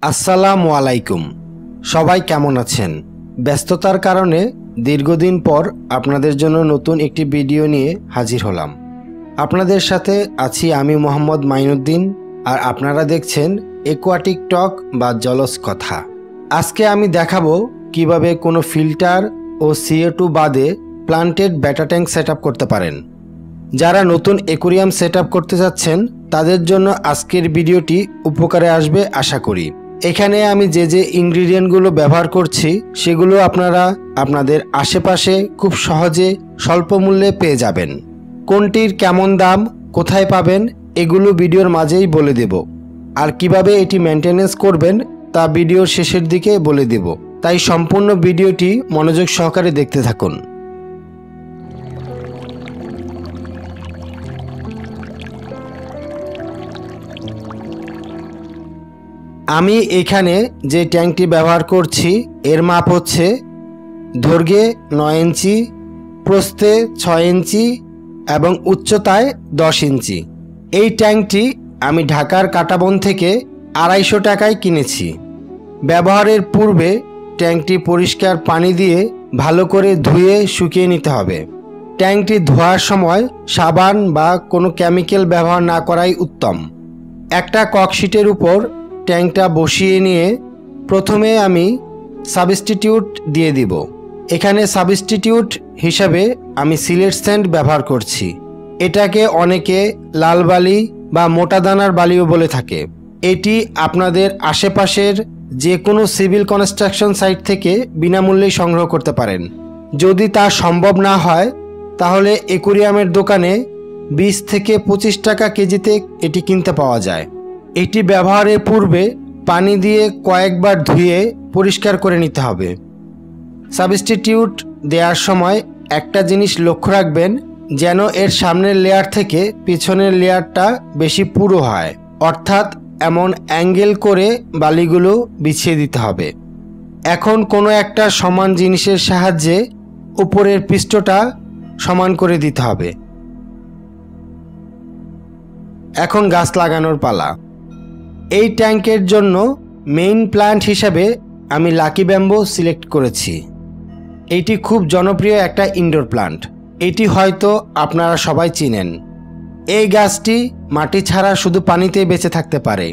আসসালামু আলাইকুম। সবাই কেমন আছেন? ব্যস্ততার কারণে দীর্ঘদিন পর আপনাদের জন্য নতুন একটি ভিডিও নিয়ে হাজির হলাম। আপনাদের সাথে আছি আমি মোহাম্মদ মাইনুদ্দিন, আর আপনারা দেখছেন একুয়াটিক টক বা জলজ কথা। আজকে আমি দেখাবো কিভাবে কোনো ফিল্টার ও CO2 বাদে প্লান্টেড ব্যাটা ট্যাঙ্ক সেট করতে পারেন। যারা নতুন অ্যাকুয়ারিয়াম সেট করতে যাচ্ছেন তাদের জন্য আজকের ভিডিওটি উপকারে আসবে আশা করি। এখানে আমি যে ইনগ্রিডিয়েন্টগুলো ব্যবহার করছি সেগুলো আপনারা আপনাদের আশেপাশে খুব সহজে স্বল্প মূল্যে পেয়ে যাবেন। কোনটির কেমন দাম, কোথায় পাবেন, এগুলো ভিডিওর মাঝেই বলে দেব। আর কিভাবে এটি মেনটেনেন্স করবেন তা ভিডিওর শেষের দিকে বলে দেব, তাই সম্পূর্ণ ভিডিওটি মনোযোগ সহকারে দেখতে থাকুন। আমি এখানে যে ট্যাঙ্কটি ব্যবহার করছি এর মাপ হচ্ছে দৈর্ঘ্যে 9 ইঞ্চি, প্রস্থে 6 ইঞ্চি এবং উচ্চতায় 10 ইঞ্চি। এই ট্যাঙ্কটি আমি ঢাকার কাটাবন থেকে 250 টাকায় কিনেছি। ব্যবহারের পূর্বে ট্যাঙ্কটি পরিষ্কার পানি দিয়ে ভালো করে ধুয়ে শুকিয়ে নিতে হবে। ট্যাঙ্কটি ধোয়ার সময় সাবান বা কোনো কেমিক্যাল ব্যবহার না করাই উত্তম। একটা ককশিটের উপর ট্যাঙ্কটা বসিয়ে নিয়ে প্রথমে আমি সাবস্টিটিউট দিয়ে দিব। এখানে সাবস্টিটিউট হিসাবে আমি সিলেট স্যান্ড ব্যবহার করছি। এটাকে অনেকে লাল বালি বা মোটা দানার বালিও বলে থাকে। এটি আপনাদের আশেপাশের যে কোনো সিভিল কনস্ট্রাকশন সাইট থেকে বিনামূল্যে সংগ্রহ করতে পারেন। যদি তা সম্ভব না হয় তাহলে অ্যাকুয়ারিয়ামের দোকানে 20 থেকে 25 টাকা কেজিতে এটি কিনতে পাওয়া যায়। এটি ব্যবহারের পূর্বে পানি দিয়ে কয়েকবার ধুয়ে পরিষ্কার করে নিতে হবে। সাবস্টিটিউট দেওয়ার সময় একটা জিনিস লক্ষ্য রাখবেন, যেন এর সামনের লেয়ার থেকে পিছনের লেয়ারটা বেশি পুরো হয়, অর্থাৎ এমন অ্যাঙ্গেল করে বালিগুলো বিছিয়ে দিতে হবে। এখন কোনো একটা সমান জিনিসের সাহায্যে উপরের পৃষ্ঠটা সমান করে দিতে হবে। এখন গাছ লাগানোর পালা। এই ট্যাঙ্কের জন্য মেইন প্ল্যান্ট হিসাবে আমি লাকি ব্যাম্বো সিলেক্ট করেছি। এটি খুব জনপ্রিয় একটা ইনডোর প্ল্যান্ট। এটি হয়তো আপনারা সবাই চিনেন। এই গাছটি মাটি ছাড়া শুধু পানিতেই বেঁচে থাকতে পারে।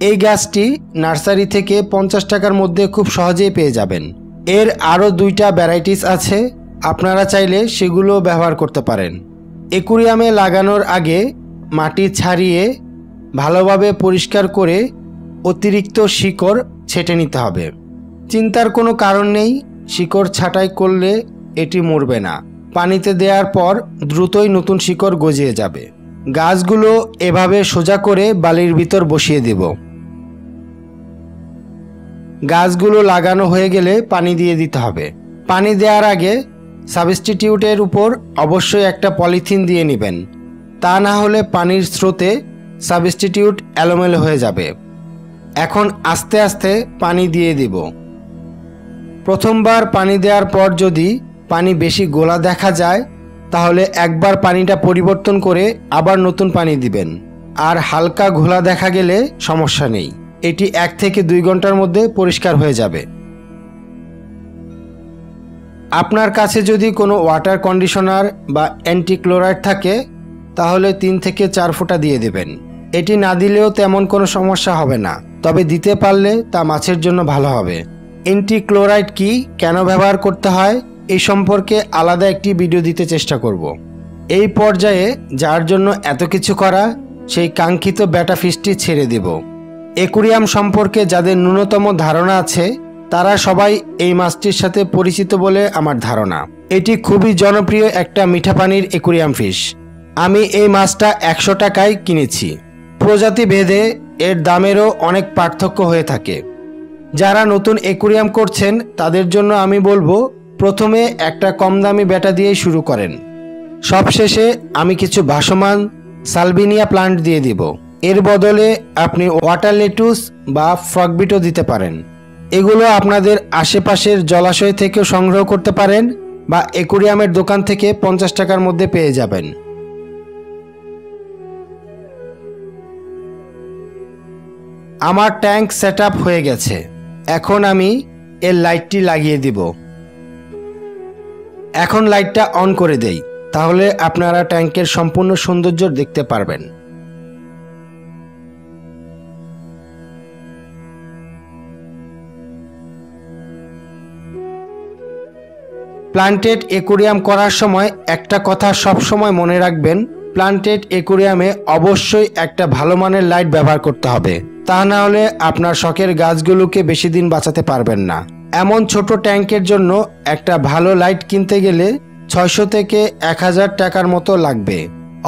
এই গাছটি নার্সারি থেকে 50 টাকার মধ্যে খুব সহজেই পেয়ে যাবেন। এর আরও 2টা ভ্যারাইটিস আছে, আপনারা চাইলে সেগুলো ব্যবহার করতে পারেন। অ্যাকুয়ারিয়ামে লাগানোর আগে মাটি ছাড়িয়ে ভালোভাবে পরিষ্কার করে অতিরিক্ত শিকড় ছেঁটে নিতে হবে। চিন্তার কোনো কারণ নেই, শিকড় ছাঁটাই করলে এটি মরবে না। পানিতে দেওয়ার পর দ্রুতই নতুন শিকড় গজিয়ে যাবে। গাছগুলো এভাবে সোজা করে বালির ভিতর বসিয়ে দেব। গাছগুলো লাগানো হয়ে গেলে পানি দিয়ে দিতে হবে। পানি দেওয়ার আগে সাবস্টিটিউটের উপর অবশ্যই একটা পলিথিন দিয়ে নেবেন, তা না হলে পানির স্রোতে সাবস্টিটিউট এলোমেলো হয়ে যাবে। এখন আস্তে আস্তে পানি দিয়ে দিব। প্রথমবার পানি দেওয়ার পর যদি পানি বেশি গোলা দেখা যায় তাহলে একবার পানিটা পরিবর্তন করে আবার নতুন পানি দিবেন। আর হালকা ঘোলা দেখা গেলে সমস্যা নেই, এটি 1 থেকে 2 ঘন্টার মধ্যে পরিষ্কার হয়ে যাবে। আপনার কাছে যদি কোনো ওয়াটার কন্ডিশনার বা অ্যান্টিক্লোরাইড থাকে তাহলে 3 থেকে 4 ফোঁটা দিয়ে দেবেন। এটি না দিলেও তেমন কোনো সমস্যা হবে না, তবে দিতে পারলে তা মাছের জন্য ভালো হবে। অ্যান্টিক্লোরাইড কি, কেন ব্যবহার করতে হয় এই সম্পর্কে আলাদা একটি ভিডিও দিতে চেষ্টা করব। এই পর্যায়ে যার জন্য এত কিছু করা সেই কাঙ্ক্ষিত ব্যাটা ফিশটি ছেড়ে দেব। অ্যাকুয়ারিয়াম সম্পর্কে যাদের ন্যূনতম ধারণা আছে তারা সবাই এই মাছটির সাথে পরিচিত বলে আমার ধারণা। এটি খুবই জনপ্রিয় একটা মিঠা পানির অ্যাকুয়ারিয়াম ফিশ। আমি এই মাছটা 100 টাকায় কিনেছি। প্রজাতি ভেদে এর দামেরও অনেক পার্থক্য হয়ে থাকে। যারা নতুন অ্যাকুয়ারিয়াম করছেন তাদের জন্য আমি বলবো প্রথমে একটা কম দামি ব্যাটা দিয়েই শুরু করেন। সবশেষে আমি কিছু ভাসমান সালভিনিয়া প্লান্ট দিয়ে দিব। এর বদলে আপনি ওয়াটার লেটুস বা ফ্রগবিটও দিতে পারেন। এগুলো আপনাদের আশেপাশের জলাশয় থেকেও সংগ্রহ করতে পারেন বা অ্যাকুয়ারিয়ামের দোকান থেকে 50 টাকার মধ্যে পেয়ে যাবেন। আমার ট্যাঙ্ক সেট আপ হয়ে গেছে। এখন আমি এর লাইটটি লাগিয়ে দিব। এখন লাইটটা অন করে দেই, তাহলে আপনারা ট্যাঙ্কের সম্পূর্ণ সৌন্দর্য দেখতে পারবেন। প্লান্টেড অ্যাকোয়ারিয়াম করার সময় একটা কথা সব সময় মনে রাখবেন, প্লান্টেড অ্যাকোয়ারিয়ামে অবশ্যই একটা ভালো মানের লাইট ব্যবহার করতে হবে, তা না হলে আপনার শখের গাছগুলোকে বেশি দিন বাঁচাতে পারবেন না। এমন ছোট ট্যাঙ্কের জন্য একটা ভালো লাইট কিনতে গেলে 600 থেকে 1000 টাকার মতো লাগবে,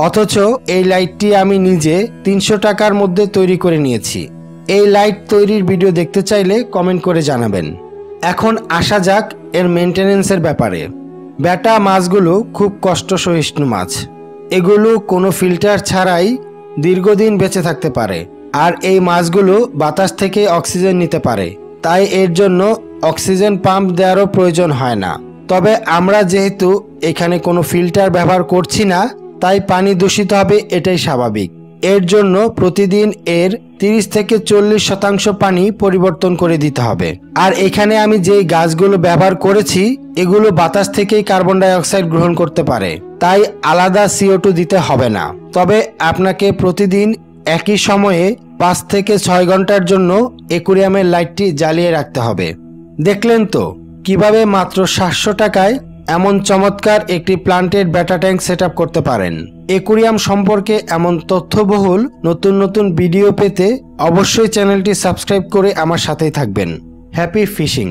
অথচ এই লাইটটি আমি নিজে 300 টাকার মধ্যে তৈরি করে নিয়েছি। এই লাইট তৈরির ভিডিও দেখতে চাইলে কমেন্ট করে জানাবেন। এখন আসা যাক এর মেনটেনেন্সের ব্যাপারে। ব্যাটা মাছগুলো খুব কষ্ট সহিষ্ণু মাছ। এগুলো কোনো ফিল্টার ছাড়াই দীর্ঘদিন বেঁচে থাকতে পারে, আর এই মাছগুলো বাতাস থেকে অক্সিজেন নিতে পারে, তাই এর জন্য অক্সিজেন পাম্প দেওয়ারও প্রয়োজন হয় না। তবে আমরা যেহেতু এখানে কোনো ফিল্টার ব্যবহার করছি না, তাই পানি দূষিত হবে, এটাই স্বাভাবিক। এর জন্য প্রতিদিন এর 30 থেকে 40% পানি পরিবর্তন করে দিতে হবে। আর এখানে আমি যেই গাছগুলো ব্যবহার করেছি এগুলো বাতাস থেকেই কার্বন ডাই অক্সাইড গ্রহণ করতে পারে, তাই আলাদা CO2 দিতে হবে না। তবে আপনাকে প্রতিদিন একই সময়ে 5 থেকে 6 ঘন্টার জন্য অ্যাকোয়ারিয়ামের লাইটটি জ্বালিয়ে রাখতে হবে। দেখলেন তো কিভাবে মাত্র 700 টাকায় এমন চমৎকার একটি প্লান্টেড ব্যাটা ট্যাঙ্ক সেট আপ করতে পারেন। অ্যাকোয়ারিয়াম সম্পর্কে এমন তথ্যবহুল নতুন নতুন ভিডিও পেতে অবশ্যই চ্যানেলটি সাবস্ক্রাইব করে আমার সাথেই থাকবেন। Happy fishing.